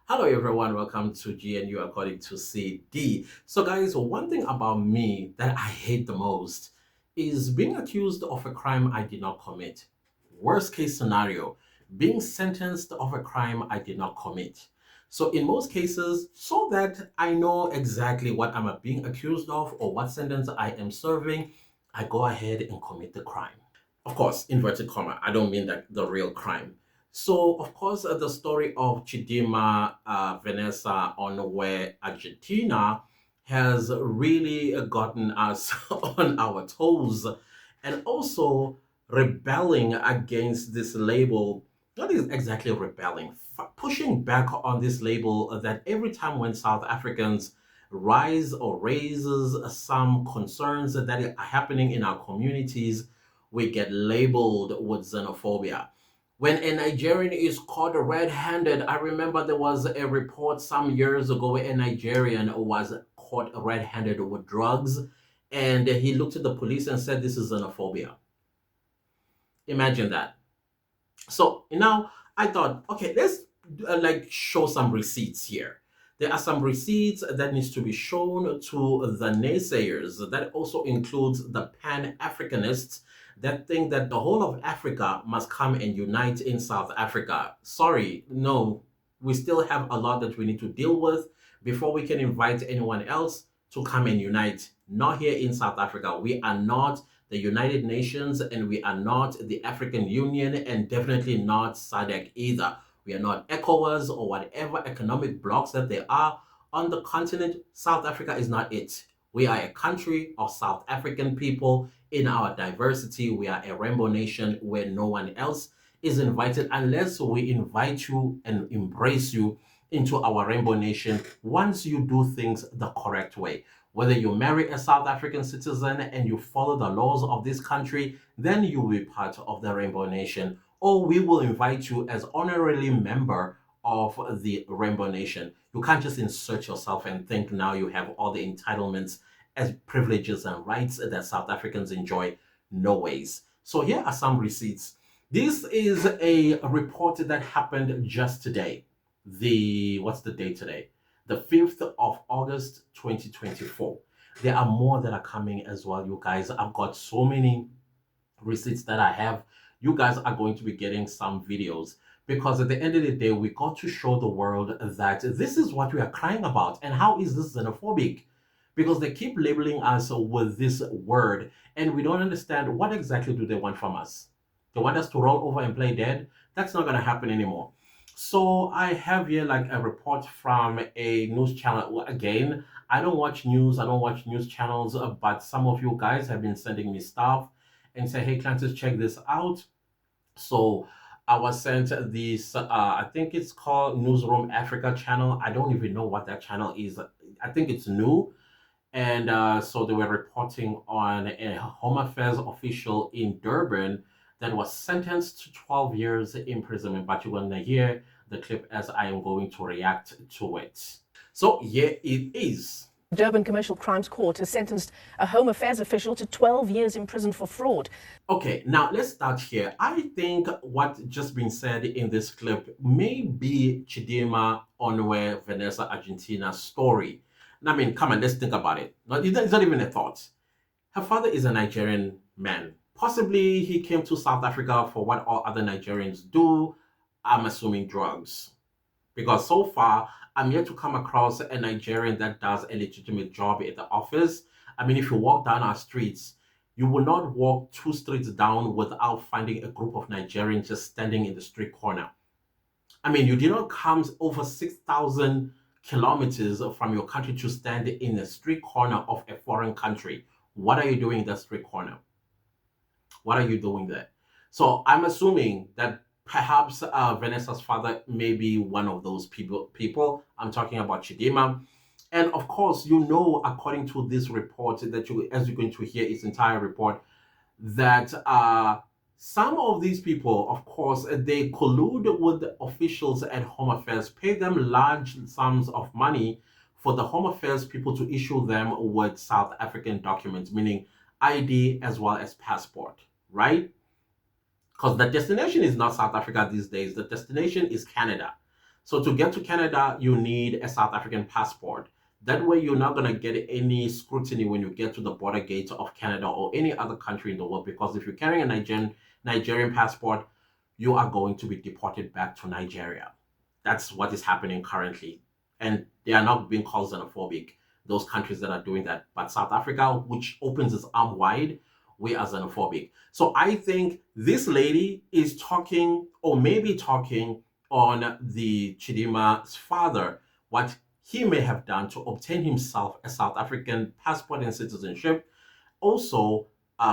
Hello everyone, welcome to GNU according to CD. So guys, one thing about me that I hate the most is being accused of a crime I did not commit. Worst case scenario, being sentenced of a crime I did not commit. So in most cases, so that I know exactly what I'm being accused of or what sentence I am serving, I go ahead and commit the crime. Of course, inverted comma, I don't mean that the real crime. So, of course, the story of Chidima Vanessa on where Argentina has really gotten us on our toes and also rebelling against this label. Not exactly rebelling, pushing back on this label that every time when South Africans rise or raises some concerns that are happening in our communities, we get labeled with xenophobia. When a Nigerian is caught red-handed, I remember there was a report some years ago where a Nigerian was caught red-handed with drugs, and he looked at the police and said, "This is xenophobia." Imagine that. So now I thought, okay, let's like show some receipts here. There are some receipts that needs to be shown to the naysayers. That also includes the Pan-Africanists that think that the whole of Africa must come and unite in South Africa. Sorry, no, we still have a lot that we need to deal with before we can invite anyone else to come and unite. Not here in South Africa. We are not the United Nations, and we are not the African Union, and definitely not SADC either. We are not ECOWAS or whatever economic blocks that there are on the continent. South Africa is not it. We are a country of South African people in our diversity. We are a rainbow nation where no one else is invited unless we invite you and embrace you into our rainbow nation once you do things the correct way. Whether you marry a South African citizen and you follow the laws of this country, then you will be part of the Rainbow Nation. Or we will invite you as honorary member of the Rainbow Nation. You can't just insert yourself and think now you have all the entitlements as privileges and rights that South Africans enjoy. No ways. So here are some receipts. This is a report that happened just today. What's the date today? The 5th of August 2024. There are more that are coming as well, you guys. I've got so many receipts that I have. You guys are going to be getting some videos because at the end of the day, we got to show the world that this is what we are crying about. And how is this xenophobic? Because they keep labeling us with this word and we don't understand what exactly do they want from us. They want us to roll over and play dead. That's not going to happen anymore. So I have here like a report from a news channel. Well, again, I don't watch news. I don't watch news channels, but some of you guys have been sending me stuff and say, "Hey, Clancy, check this out." So I was sent this. I think it's called Newsroom Africa channel. I don't even know what that channel is. I think it's new. And so they were reporting on a Home Affairs official in Durban that was sentenced to 12 years imprisonment. But you're going to hear the clip as I am going to react to it. So here it is. Durban Commercial Crimes Court has sentenced a Home Affairs official to 12 years in prison for fraud. Okay, now let's start here. I think what just been said in this clip may be Chidima Onwe Vanessa Argentina's story. I mean, come on, let's think about it. It's not even a thought. Her father is a Nigerian man. Possibly he came to South Africa for what all other Nigerians do. I'm assuming drugs. Because so far, I'm yet to come across a Nigerian that does a legitimate job at the office. I mean, if you walk down our streets, you will not walk 2 streets down without finding a group of Nigerians just standing in the street corner. I mean, you did not come over 6,000 kilometers from your country to stand in a street corner of a foreign country. What are you doing in that street corner? What are you doing there? So I'm assuming that perhaps Vanessa's father may be one of those people. I'm talking about Chidima. And of course, you know, according to this report that as you're going to hear its entire report, that some of these people, of course, they collude with the officials at Home Affairs, pay them large sums of money for the Home Affairs people to issue them with South African documents, meaning ID as well as passport, right? Because the destination is not South Africa these days. The destination is Canada. So to get to Canada, you need a South African passport. That way, you're not going to get any scrutiny when you get to the border gate of Canada or any other country in the world. Because if you're carrying a Nigerian passport, you are going to be deported back to Nigeria. That's what is happening currently. And they are not being called xenophobic, those countries that are doing that. But South Africa, which opens its arm wide, we are xenophobic. So I think this lady is talking, or maybe talking, on the Chidima's father, what he may have done to obtain himself a South African passport and citizenship, also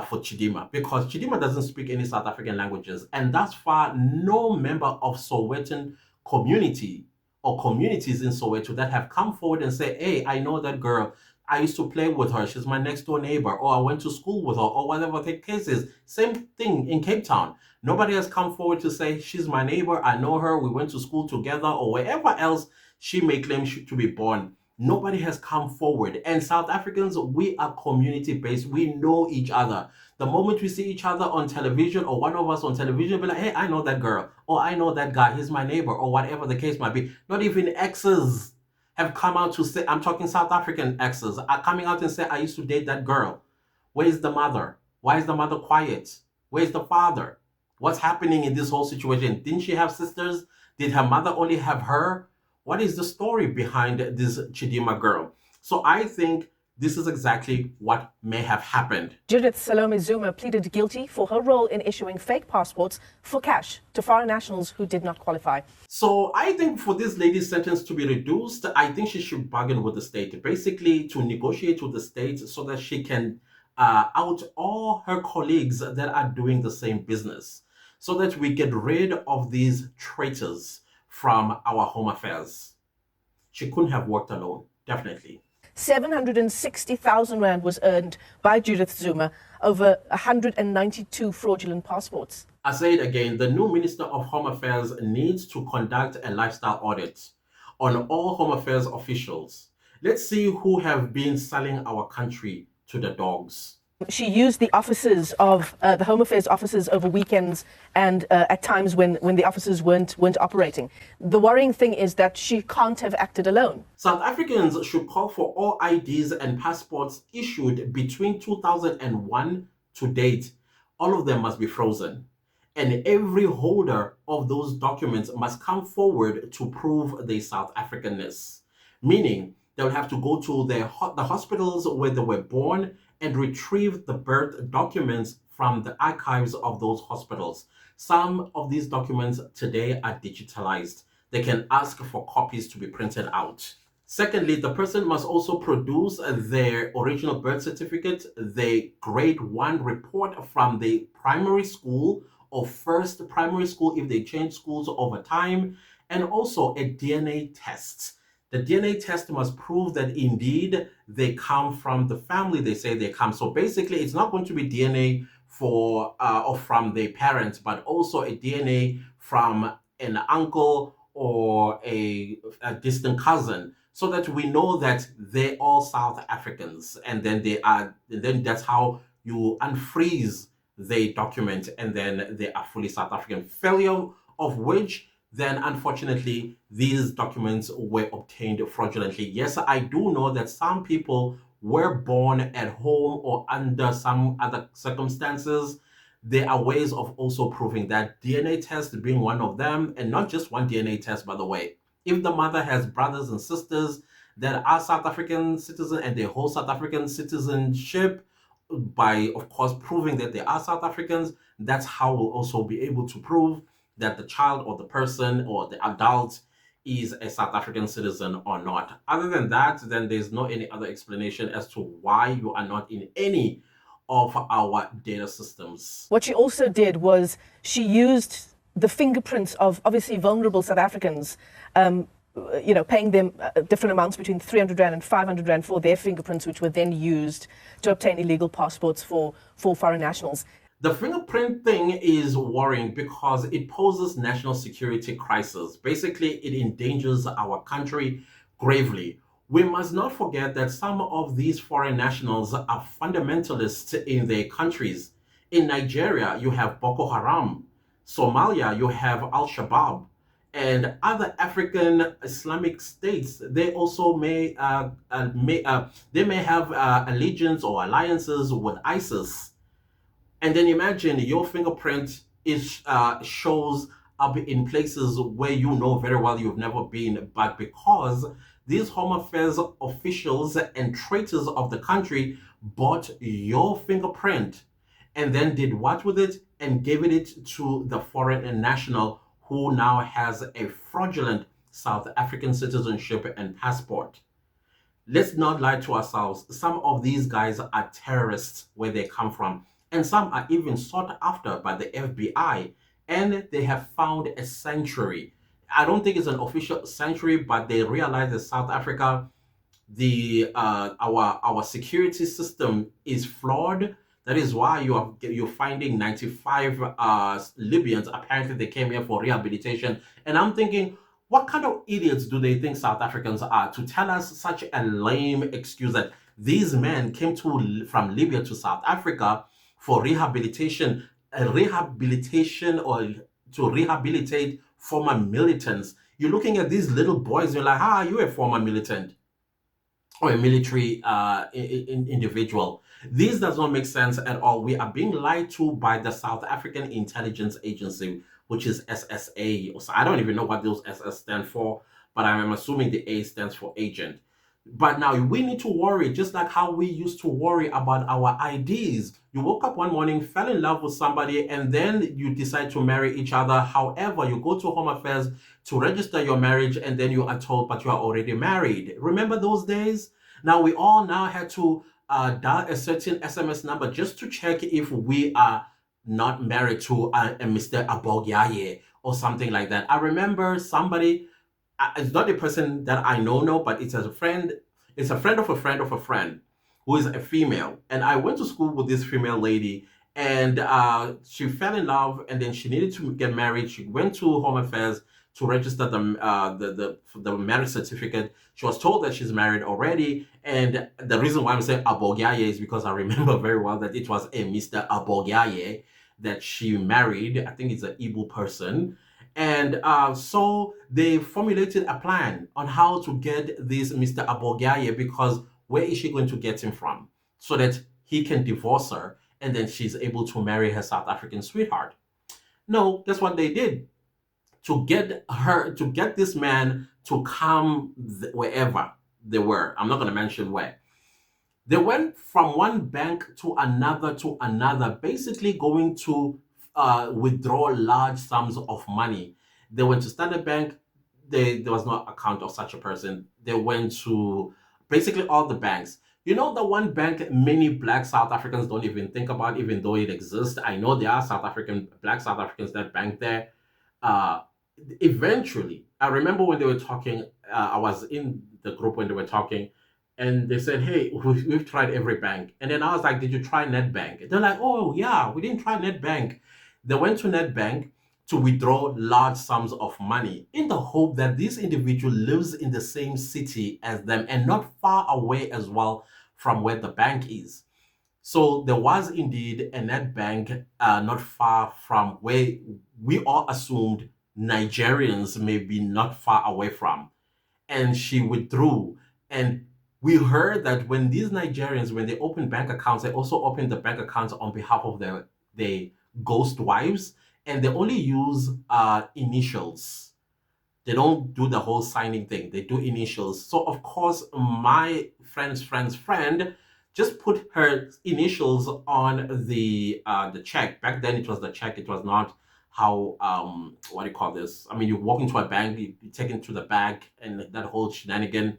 for Chidima, because Chidima doesn't speak any South African languages, and thus far, no member of Sowetan community or communities in Soweto that have come forward and say, "Hey, I know that girl. I used to play with her. She's my next door neighbor, or I went to school with her, or whatever the case is." Same thing in Cape Town. Nobody has come forward to say, "She's my neighbor. I know her. We went to school together," or wherever else she may claim to be born. Nobody has come forward. And South Africans, we are community based. We know each other. The moment we see each other on television, or one of us on television, be like, "Hey, I know that girl," or "I know that guy. He's my neighbor," or whatever the case might be. Not even exes have come out to say, I'm talking South African exes, are coming out and say, "I used to date that girl." Where's the mother? Why is the mother quiet? Where's the father? What's happening in this whole situation? Didn't she have sisters? Did her mother only have her? What is the story behind this Chidima girl? So I think this is exactly what may have happened. Judith Salome Zuma pleaded guilty for her role in issuing fake passports for cash to foreign nationals who did not qualify. So I think for this lady's sentence to be reduced, I think she should bargain with the state, basically to negotiate with the state so that she can out all her colleagues that are doing the same business, so that we get rid of these traitors from our home affairs. She couldn't have worked alone, definitely. 760,000 rand was earned by Judith Zuma over 192 fraudulent passports. I say it again, the new Minister of Home Affairs needs to conduct a lifestyle audit on all Home Affairs officials. Let's see who have been selling our country to the dogs. She used the offices of the Home Affairs offices over weekends and at times when the offices weren't operating. The worrying thing is that she can't have acted alone. South Africans should call for all IDs and passports issued between 2001 to date. All of them must be frozen. And every holder of those documents must come forward to prove their South Africanness. Meaning, they'll have to go to the hospitals where they were born and retrieve the birth documents from the archives of those hospitals. Some of these documents today are digitalized. They can ask for copies to be printed out. Secondly, the person must also produce their original birth certificate, their grade 1 report from the primary school or first primary school if they change schools over time, and also a DNA test. The DNA test must prove that indeed they come from the family they say they come. So basically, it's not going to be DNA for or from their parents, but also a DNA from an uncle or a distant cousin, so that we know that they're all South Africans. And then that's how you unfreeze the document, and then they are fully South African. Failure of which, then unfortunately, these documents were obtained fraudulently. Yes, I do know that some people were born at home or under some other circumstances. There are ways of also proving that, DNA test being one of them, and not just one DNA test, by the way. If the mother has brothers and sisters that are South African citizens and they hold South African citizenship, by, of course, proving that they are South Africans, that's how we'll also be able to prove that the child or the person or the adult is a South African citizen or not. Other than that, then there's no any other explanation as to why you are not in any of our data systems. What she also did was she used the fingerprints of obviously vulnerable South Africans, paying them different amounts between 300 Rand and 500 Rand for their fingerprints, which were then used to obtain illegal passports for foreign nationals. The fingerprint thing is worrying because it poses national security crisis. Basically, it endangers our country gravely. We must not forget that some of these foreign nationals are fundamentalists in their countries. In Nigeria, you have Boko Haram. Somalia, you have Al-Shabaab. and other African Islamic states, they also may have allegiance or alliances with ISIS. And then imagine your fingerprint is shows up in places where you know very well you've never been, but because these Home Affairs officials and traitors of the country bought your fingerprint and then did what with it and gave it to the foreign national who now has a fraudulent South African citizenship and passport. Let's not lie to ourselves. Some of these guys are terrorists where they come from, and some are even sought after by the FBI, and they have found a sanctuary. I don't think it's an official sanctuary, but they realize that South Africa, the our security system is flawed. That is why you're finding 95 Libyans. Apparently, they came here for rehabilitation, and I'm thinking, what kind of idiots do they think South Africans are to tell us such a lame excuse that these men came from Libya to South Africa for rehabilitation, a rehabilitation or to rehabilitate former militants. You're looking at these little boys, you're like, ah, you're a former militant or a military individual. This does not make sense at all. We are being lied to by the South African Intelligence Agency, which is SSA. So I don't even know what those SS stand for, but I'm assuming the A stands for agent. But now we need to worry, just like how we used to worry about our IDs. You woke up one morning, fell in love with somebody, and then you decide to marry each other. However, you go to Home Affairs to register your marriage, and then you are told, but you are already married. Remember those days? Now we all now had to dial a certain SMS number just to check if we are not married to a Mr. Abogyaye or something like that. I remember somebody, it's not a person that I know, but it's a friend. It's a friend of a friend of a friend who is a female. And I went to school with this female lady, and she fell in love, and then she needed to get married. She went to Home Affairs to register the marriage certificate. She was told that she's married already, and the reason why I'm saying Abogyaye is because I remember very well that it was a Mr. Abogyaye that she married. I think it's an Igbo person. And so they formulated a plan on how to get this Mr. Abogyaye, because where is she going to get him from so that he can divorce her and then she's able to marry her South African sweetheart? No, that's what they did to get this man to come wherever they were. I'm not going to mention where. They went from one bank to another, basically going to withdraw large sums of money. They went to Standard Bank. There was no account of such a person. They went to basically all the banks. You know, the one bank many black South Africans don't even think about, even though it exists. I know there are black South Africans that bank there. Uh, Eventually, I remember when they were talking, I was in the group when they were talking, and they said, hey, we've tried every bank. And then I was like, did you try Netbank? They're like, oh, yeah, we didn't try Netbank. They went to Netbank to withdraw large sums of money in the hope that this individual lives in the same city as them and not far away as well from where the bank is. So there was indeed a net bank not far from where we all assumed Nigerians may be not far away from. And she withdrew. And we heard that when these Nigerians, when they open bank accounts, they also open the bank accounts on behalf of their ghost wives, and they only use initials. They don't do the whole signing thing. They do initials. So of course, my friend's friend just put her initials on the check. Back then, it was the check. It was not how what do you call this? I mean, you walk into a bank, you take it to the bank, and that whole shenanigan.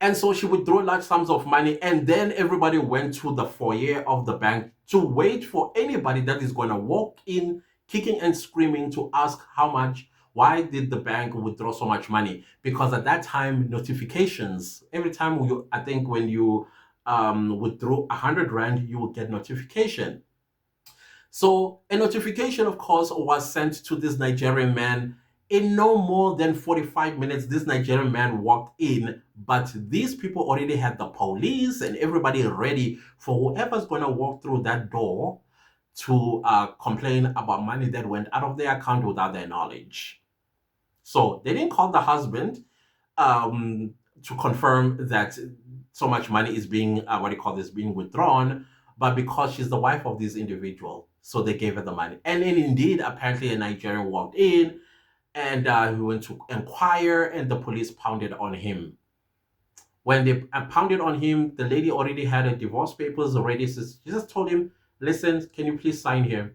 And so she would throw large sums of money, and then everybody went to the foyer of the bank to wait for anybody that is going to walk in, kicking and screaming to ask how much, why did the bank withdraw so much money? Because at that time, notifications, every time I think when you withdrew 100 Rand, you would get notification. So a notification, of course, was sent to this Nigerian man. In no more than 45 minutes, this Nigerian man walked in, but these people already had the police and everybody ready for whoever's going to walk through that door to complain about money that went out of their account without their knowledge. So they didn't call the husband um, to confirm that so much money is being, what do you call this, being withdrawn, but because she's the wife of this individual. So they gave her the money. And then indeed, apparently a Nigerian walked in and he went to inquire and the police pounded on him. When they pounded on him, the lady already had her divorce papers already. So she just told him, listen, can you please sign here?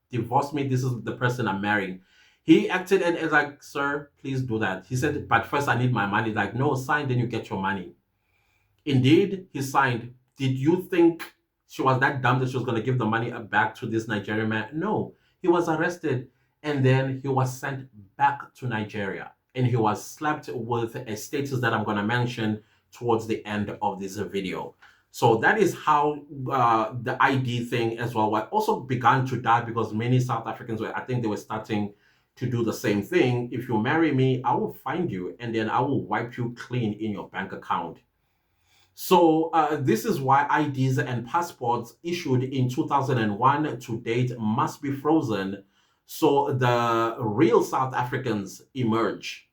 Divorce me. This is the person I'm marrying. He acted and is like, sir, please do that. He said, but first I need my money. Like, no, sign, then you get your money. Indeed, he signed. Did you think she was that dumb that she was going to give the money back to this Nigerian man? No. He was arrested and then he was sent back to Nigeria and he was slapped with a status that I'm going to mention towards the end of this video. So that is how the ID thing as well also began to die, because many South Africans were, I think they were starting to do the same thing. If you marry me, I will find you and then I will wipe you clean in your bank account. So this is why IDs and passports issued in 2001 to date must be frozen so the real South Africans emerge.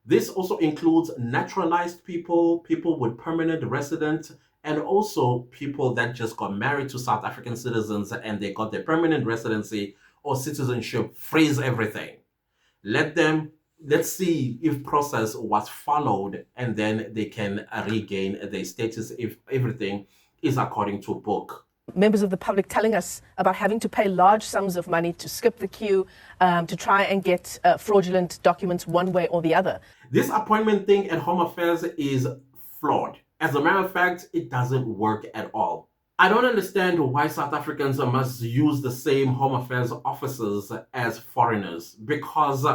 This also includes naturalized people, people with permanent residence, and also people that just got married to South African citizens and they got their permanent residency or citizenship. Freeze everything. Let's see if process was followed and then they can regain their status if everything is according to book. Members of the public telling us about having to pay large sums of money to skip the queue, to try and get fraudulent documents one way or the other. This appointment thing at Home Affairs is flawed. As a matter of fact, it doesn't work at all. I don't understand why South Africans must use the same Home Affairs officers as foreigners, because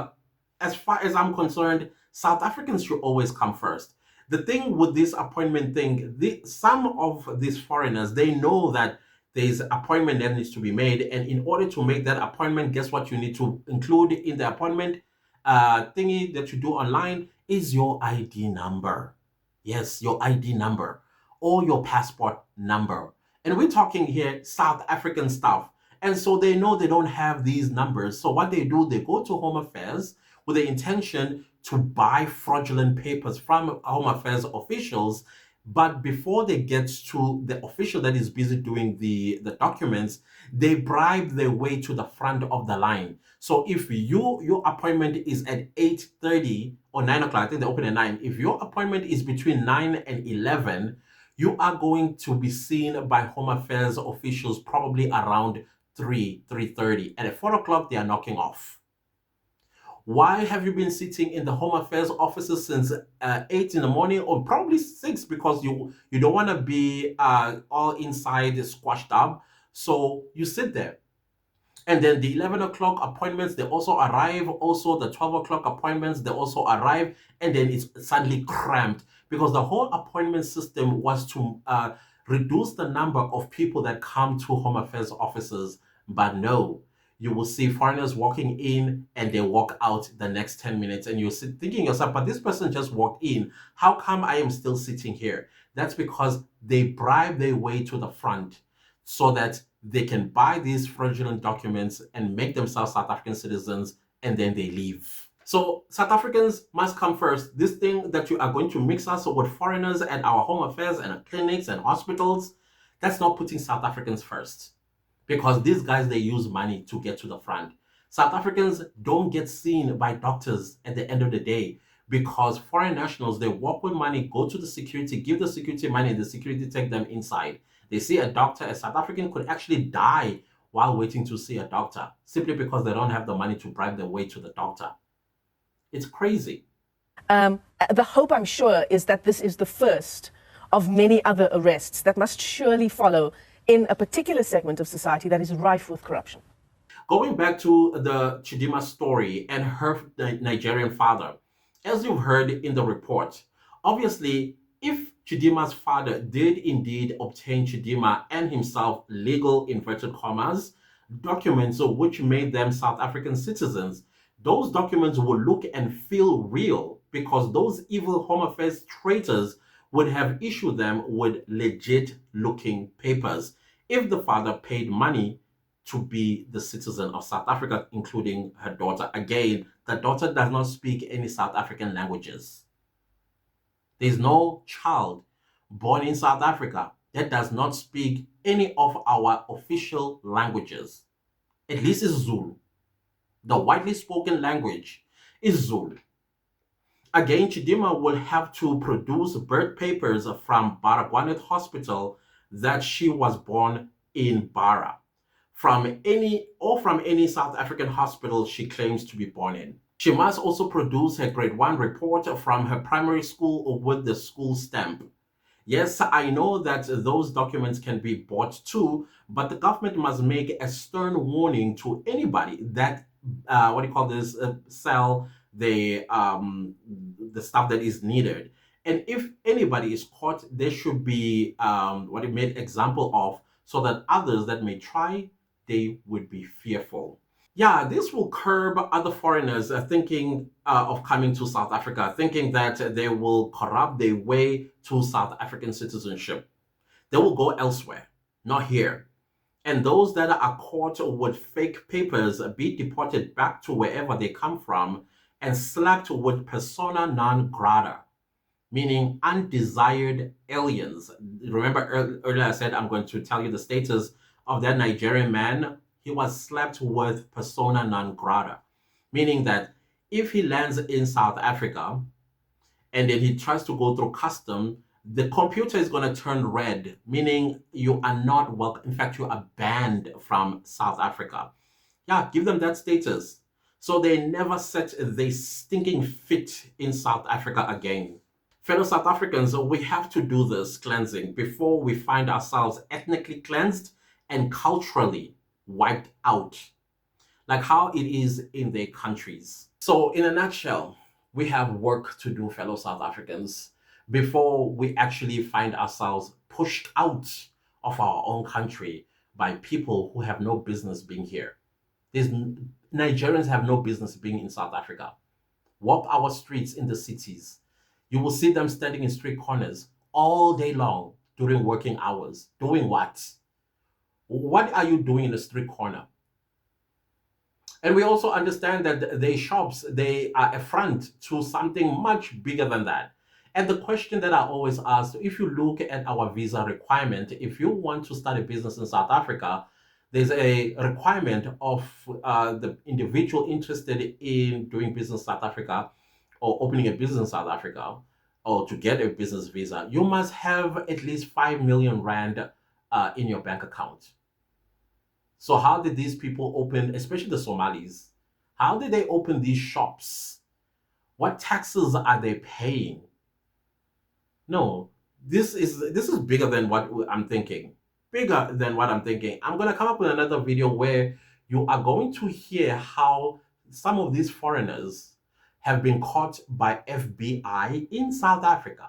as far as I'm concerned, South Africans should always come first. The thing with this appointment thing, some of these foreigners, they know that there's an appointment that needs to be made. And in order to make that appointment, guess what you need to include in the appointment thingy that you do online is your ID number. Yes, your ID number or your passport number. And we're talking here South African stuff. And so they know they don't have these numbers. So what they do, they go to Home Affairs with the intention to buy fraudulent papers from Home Affairs officials. But before they get to the official that is busy doing the documents, they bribe their way to the front of the line. So if your appointment is at 8:30 or 9 o'clock, I think they open at 9. If your appointment is between 9 and 11, you are going to be seen by Home Affairs officials probably around 3:30. And at 4 o'clock, they are knocking off. Why have you been sitting in the Home Affairs offices since 8 in the morning, or probably 6, because you don't want to be all inside squashed up? So you sit there. And then the 11 o'clock appointments, they also arrive. Also, the 12 o'clock appointments, they also arrive. And then it's suddenly cramped because the whole appointment system was to reduce the number of people that come to Home Affairs offices. But no, you will see foreigners walking in and they walk out the next 10 minutes. And you're thinking yourself, but this person just walked in. How come I am still sitting here? That's because they bribe their way to the front so that they can buy these fraudulent documents and make themselves South African citizens, and then they leave. So South Africans must come first. This thing that you are going to mix us with foreigners at our Home Affairs and clinics and hospitals, that's not putting South Africans first. Because these guys, they use money to get to the front. South Africans don't get seen by doctors at the end of the day because foreign nationals, they walk with money, go to the security, give the security money, and the security take them inside. They see a doctor. A South African could actually die while waiting to see a doctor simply because they don't have the money to bribe their way to the doctor. It's crazy. The hope, I'm sure, is that this is the first of many other arrests that must surely follow in a particular segment of society that is rife with corruption. Going back to the Chidima story and her Nigerian father, as you've heard in the report, obviously, if Chidima's father did indeed obtain Chidima and himself legal, inverted commas, documents which made them South African citizens, those documents will look and feel real because those evil Home Affairs traitors would have issued them with legit looking papers. If the father paid money to be the citizen of South Africa, including her daughter. Again, the daughter does not speak any South African languages. There's no child born in South Africa that does not speak any of our official languages. At least it's Zulu. The widely spoken language is Zulu. Again, Chidima will have to produce birth papers from Baragwanath Hospital that she was born in Bara, from any South African hospital she claims to be born in. She must also produce her grade 1 report from her primary school with the school stamp. Yes, I know that those documents can be bought too, but the government must make a stern warning to anybody that what do you call this, sell the stuff that is needed. And if anybody is caught, they should be what it made example of, so that others that may try, they would be fearful. Yeah, this will curb other foreigners thinking of coming to South Africa, thinking that they will corrupt their way to South African citizenship. They will go elsewhere, not here. And those that are caught with fake papers be deported back to wherever they come from and slapped with persona non grata, meaning undesired aliens. Remember earlier I said I'm going to tell you the status of that Nigerian man. He was slapped with persona non grata, meaning that if he lands in South Africa and then he tries to go through custom, the computer is going to turn red, meaning you are not welcome. In fact, you are banned from South Africa. Yeah, give them that status, so they never set their stinking feet in South Africa again. Fellow South Africans, we have to do this cleansing before we find ourselves ethnically cleansed and culturally wiped out, like how it is in their countries. So, in a nutshell, we have work to do, fellow South Africans, before we actually find ourselves pushed out of our own country by people who have no business being here. These Nigerians have no business being in South Africa. Walk our streets in the cities. You will see them standing in street corners all day long during working hours. Doing what? What are you doing in the street corner? And we also understand that their shops, they are a front to something much bigger than that. And the question that I always ask, if you look at our visa requirement, if you want to start a business in South Africa, there's a requirement of the individual interested in doing business in South Africa or opening a business in South Africa or to get a business visa, you must have at least 5 million rand in your bank account. So how did these people open, especially the Somalis, how did they open these shops? What taxes are they paying? No, this is bigger than what I'm thinking. Bigger than what I'm thinking. I'm gonna come up with another video where you are going to hear how some of these foreigners have been caught by FBI in South Africa.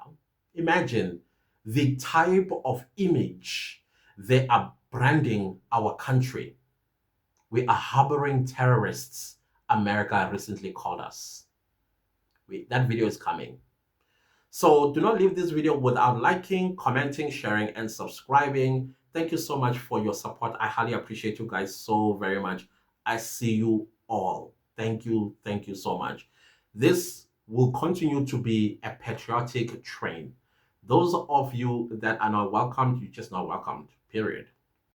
Imagine the type of image they are branding our country. We are harboring terrorists, America recently called us. That video is coming. So do not leave this video without liking, commenting, sharing, and subscribing. Thank you so much for your support. I highly appreciate you guys so very much. I see you all. Thank you. Thank you so much. This will continue to be a patriotic train. Those of you that are not welcomed, you're just not welcomed, period.